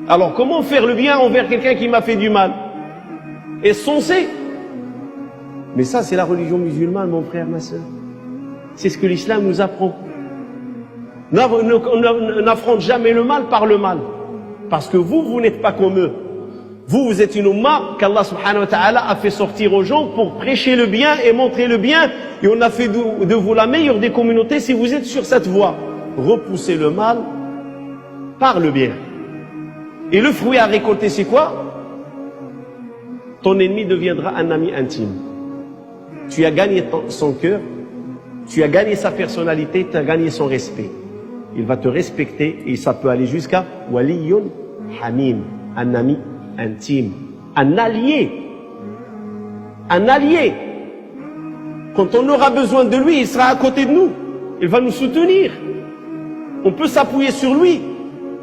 Alors comment faire le bien envers quelqu'un qui m'a fait du mal? Est censé. Mais ça, c'est la religion musulmane, mon frère, ma soeur. C'est ce que l'islam nous apprend. N'affronte jamais le mal par le mal. Parce que vous n'êtes pas comme eux. Vous êtes une umma qu'Allah subhanahu wa ta'ala a fait sortir aux gens pour prêcher le bien et montrer le bien. Et on a fait de vous la meilleure des communautés si vous êtes sur cette voie. Repoussez le mal par le bien. Et le fruit à récolter, c'est quoi? Ton ennemi deviendra un ami intime. Tu as gagné son cœur, tu as gagné sa personnalité, tu as gagné son respect. Il va te respecter et ça peut aller jusqu'à waliyun hamim, un ami intime, un allié. Un allié. Quand on aura besoin de lui, il sera à côté de nous. Il va nous soutenir. On peut s'appuyer sur lui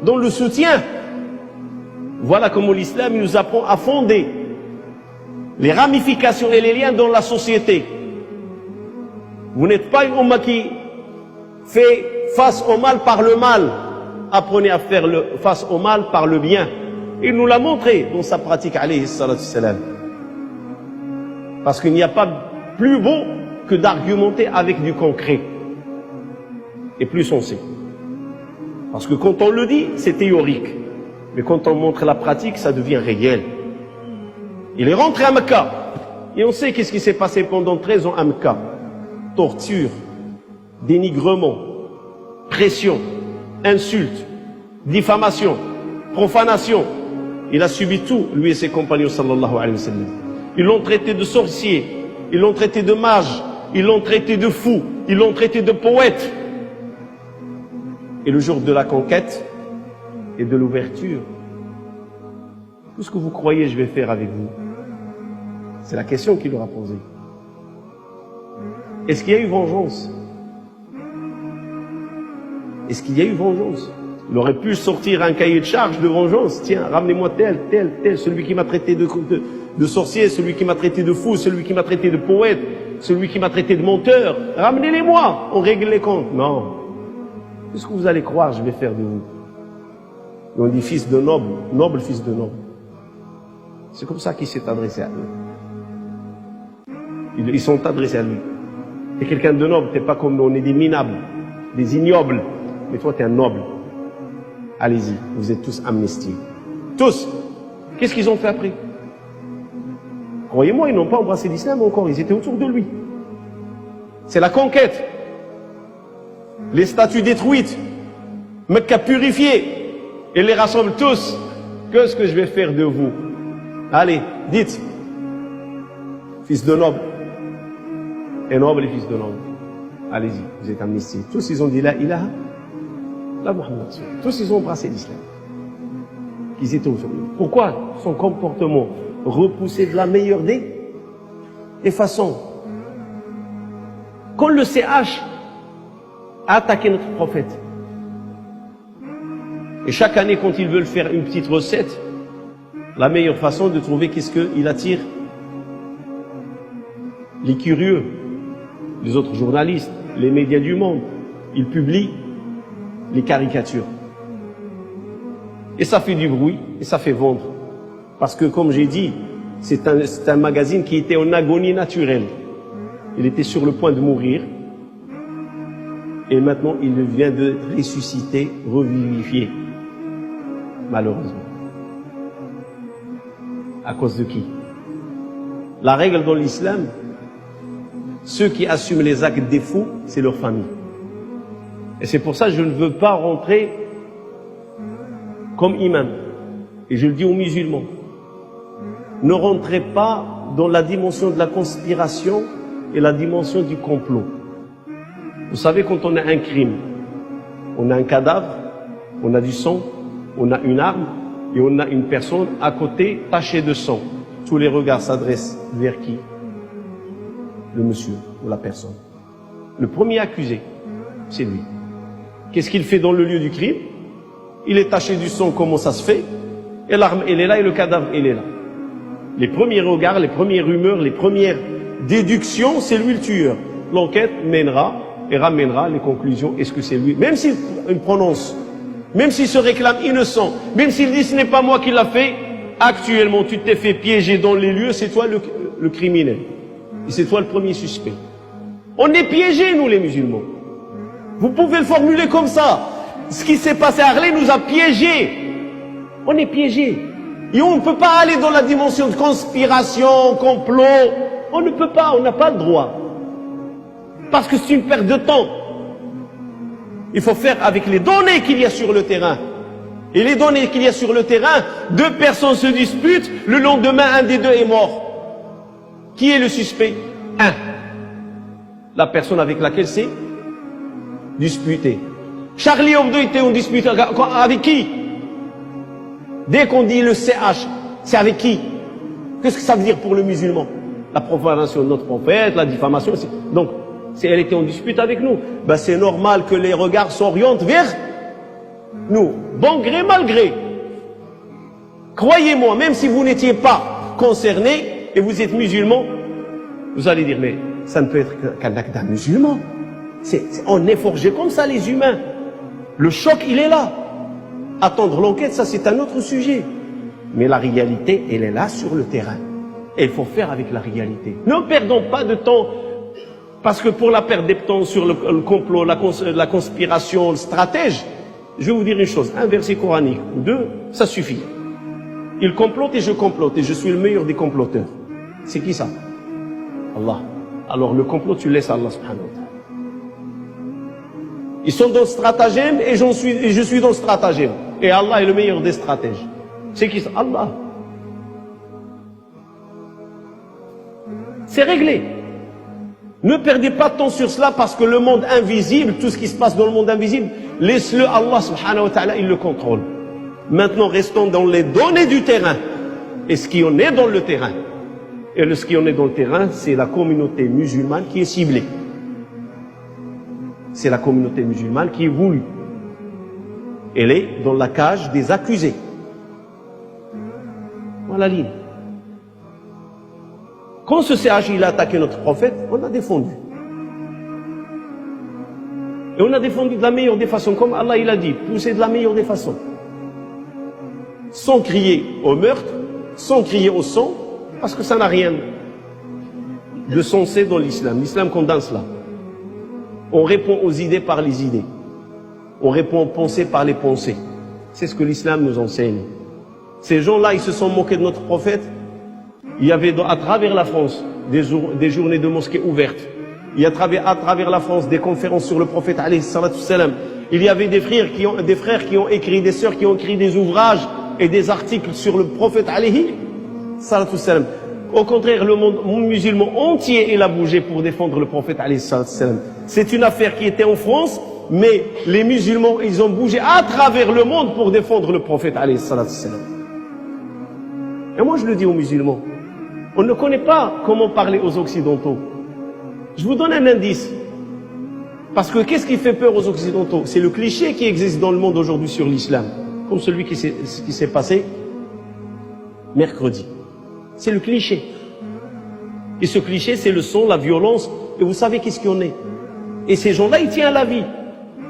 dans le soutien. Voilà comment l'islam nous apprend à fonder les ramifications et les liens dans la société. Vous n'êtes pas une umma qui fait face au mal par le mal. Apprenez à faire face au mal par le bien. Il nous l'a montré dans sa pratique, alayhi salatu salam. Parce qu'il n'y a pas plus beau que d'argumenter avec du concret. Et plus sensé. Parce que quand on le dit, c'est théorique. Mais quand on montre la pratique, ça devient réel. Il est rentré à Mecca. Et on sait qu'est-ce qui s'est passé pendant 13 ans à Mecca. Torture, dénigrement, pression, insulte, diffamation, profanation. Il a subi tout, lui et ses compagnons, sallallahu alayhi wa sallam. Ils l'ont traité de sorcier, ils l'ont traité de mage, ils l'ont traité de fou, ils l'ont traité de poète. Et le jour de la conquête et de l'ouverture, tout ce que vous croyez je vais faire avec vous? C'est la question qu'il leur a posée. Est-ce qu'il y a eu vengeance? Est-ce qu'il y a eu vengeance? Il aurait pu sortir un cahier de charge de vengeance. Tiens, ramenez-moi tel, celui qui m'a traité de sorcier, celui qui m'a traité de fou, celui qui m'a traité de poète, celui qui m'a traité de menteur. Ramenez-les-moi, on règle les comptes. Non. Qu'est-ce que vous allez croire je vais faire de vous? Et on dit fils de noble, noble fils de noble. C'est comme ça qu'il s'est adressé à eux. Ils sont adressés à lui. T'es quelqu'un de noble, t'es pas comme nous, on est des minables, des ignobles. Mais toi, t'es un noble. Allez-y, vous êtes tous amnistiés. Tous. Qu'est-ce qu'ils ont fait après? Croyez-moi, ils n'ont pas embrassé l'islam encore, ils étaient autour de lui. C'est la conquête. Les statues détruites, Mecca purifiée, et les rassemble tous. Qu'est-ce que je vais faire de vous? Allez, dites, fils de noble, et noble et fils de noble. Allez-y, vous êtes amnistiés. Tous ils ont dit la ilaha, la Muhammad. Tous ils ont embrassé l'islam. Ils étaient autour de lui. Pourquoi? Son comportement repoussé de la meilleure des façons. Quand le CH a attaqué notre prophète, et chaque année quand ils veulent faire une petite recette, la meilleure façon de trouver qu'est-ce qu'il attire? Les curieux, les autres journalistes, les médias du monde, ils publient les caricatures. Et ça fait du bruit, et ça fait vendre. Parce que, comme j'ai dit, c'est un magazine qui était en agonie naturelle. Il était sur le point de mourir. Et maintenant, il vient de ressusciter, revivifier. Malheureusement. À cause de qui? La règle dans l'islam, ceux qui assument les actes des fous, c'est leur famille. Et c'est pour ça que je ne veux pas rentrer comme imam. Et je le dis aux musulmans. Ne rentrez pas dans la dimension de la conspiration et la dimension du complot. Vous savez, quand on a un crime, on a un cadavre, on a du sang, on a une arme et on a une personne à côté tachée de sang. Tous les regards s'adressent vers qui? Le monsieur ou la personne. Le premier accusé, c'est lui. Qu'est-ce qu'il fait dans le lieu du crime? Il est taché du sang, comment ça se fait? Et l'arme, elle est là et le cadavre, il est là. Les premiers regards, les premières rumeurs, les premières déductions, c'est lui le tueur. L'enquête mènera et ramènera les conclusions. Est-ce que c'est lui? Même s'il prononce Même s'il se réclame innocent, même s'il dit ce n'est pas moi qui l'a fait, actuellement tu t'es fait piéger dans les lieux, c'est toi le criminel. Et c'est toi le premier suspect. On est piégés, nous les musulmans. Vous pouvez le formuler comme ça. Ce qui s'est passé à Arlé nous a piégés. On est piégés. Et on ne peut pas aller dans la dimension de conspiration, complot. On ne peut pas, on n'a pas le droit. Parce que c'est une perte de temps. Il faut faire avec les données qu'il y a sur le terrain. Et les données qu'il y a sur le terrain, 2 personnes se disputent, le lendemain, un des 2 est mort. Qui est le suspect? 1. La personne avec laquelle c'est disputé. Charlie Hebdo était en dispute avec qui? Dès qu'on dit le CH, c'est avec qui? Qu'est-ce que ça veut dire pour le musulman? La profanation de notre prophète, la diffamation. Donc, si elle était en dispute avec nous, ben c'est normal que les regards s'orientent vers nous, bon gré, mal gré. Croyez-moi, même si vous n'étiez pas concerné et vous êtes musulman, vous allez dire, mais ça ne peut être qu'un acte d'un musulman. On est forgé comme ça, les humains. Le choc, il est là. Attendre l'enquête, ça c'est un autre sujet. Mais la réalité, elle est là sur le terrain. Et il faut faire avec la réalité. Ne perdons pas de temps, parce que pour la perte de temps sur le complot, la conspiration, le stratège, je vais vous dire une chose, un verset coranique ou 2, ça suffit. Il complote et je complote, et je suis le meilleur des comploteurs. C'est qui ça? Allah. Alors le complot, tu laisses à Allah subhanahu wa ta'ala. Ils sont dans le stratagème et je suis dans le stratagème. Et Allah est le meilleur des stratèges. C'est qui ça? Allah. C'est réglé. Ne perdez pas de temps sur cela parce que le monde invisible, tout ce qui se passe dans le monde invisible, laisse-le Allah subhanahu wa ta'ala, il le contrôle. Maintenant, restons dans les données du terrain. Et ce qui en est dans le terrain. Et ce qui en est dans le terrain, c'est la communauté musulmane qui est ciblée. C'est la communauté musulmane qui est voulue. Elle est dans la cage des accusés. Voilà la ligne. Quand ce CH il a attaqué notre prophète, on a défendu. Et on a défendu de la meilleure des façons, comme Allah il a dit, pousser de la meilleure des façons. Sans crier au meurtre, sans crier au sang, parce que ça n'a rien de sensé dans l'islam. L'islam condamne cela. On répond aux idées par les idées. On répond aux pensées par les pensées. C'est ce que l'islam nous enseigne. Ces gens-là, ils se sont moqués de notre prophète. Il y avait à travers la France des journées de mosquées ouvertes. Il y a à travers la France des conférences sur le prophète alayhi salatu salam. Il y avait des frères qui ont écrit, des sœurs qui ont écrit des ouvrages et des articles sur le prophète alayhi salatu salam. Au contraire, le monde musulman entier, il a bougé pour défendre le prophète alayhi salatu salam. C'est une affaire qui était en France, mais les musulmans, ils ont bougé à travers le monde pour défendre le prophète alayhi salatu salam. Et moi, je le dis aux musulmans, on ne connaît pas comment parler aux occidentaux. Je vous donne un indice. Parce que qu'est-ce qui fait peur aux occidentaux? C'est le cliché qui existe dans le monde aujourd'hui sur l'islam. Comme celui qui s'est passé mercredi. C'est le cliché. Et ce cliché, c'est le sang, la violence. Et vous savez qu'est-ce qu'il y en est. Et ces gens-là, ils tiennent à la vie.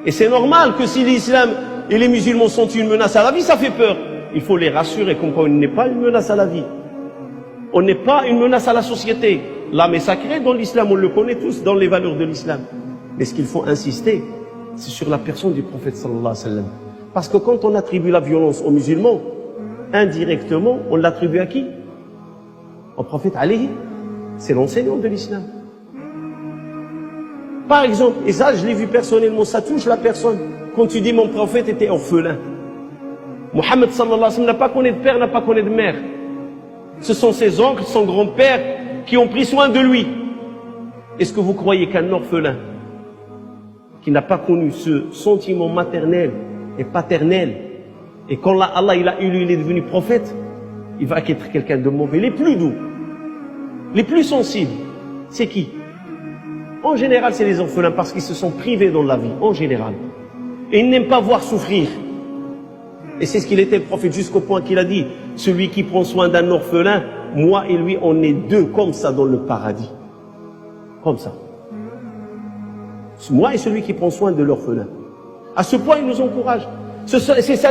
Et c'est normal que si l'islam et les musulmans sont une menace à la vie, ça fait peur. Il faut les rassurer comme quoi on n'est pas une menace à la vie. On n'est pas une menace à la société. L'âme est sacrée dans l'islam, on le connaît tous dans les valeurs de l'islam. Mais ce qu'il faut insister, c'est sur la personne du prophète sallallahu alayhi wa sallam. Parce que quand on attribue la violence aux musulmans, indirectement, on l'attribue à qui? Au prophète alayhi. C'est l'enseignant de l'islam. Par exemple, et ça je l'ai vu personnellement, ça touche la personne. Quand tu dis mon prophète était orphelin. Mohammed sallallahu alayhi wa sallam n'a pas connu de père, n'a pas connu de mère. Ce sont ses oncles, son grand-père qui ont pris soin de lui. Est-ce que vous croyez qu'un orphelin qui n'a pas connu ce sentiment maternel et paternel, et quand Allah il a élu, il est devenu prophète, il va être quelqu'un de mauvais? Les plus doux, les plus sensibles, c'est qui? En général, c'est les orphelins parce qu'ils se sont privés dans la vie, en général. Et ils n'aiment pas voir souffrir. Et c'est ce qu'il était le prophète jusqu'au point qu'il a dit, celui qui prend soin d'un orphelin, moi et lui, on est deux comme ça dans le paradis. Comme ça. Moi et celui qui prend soin de l'orphelin. À ce point, il nous encourage. C'est ça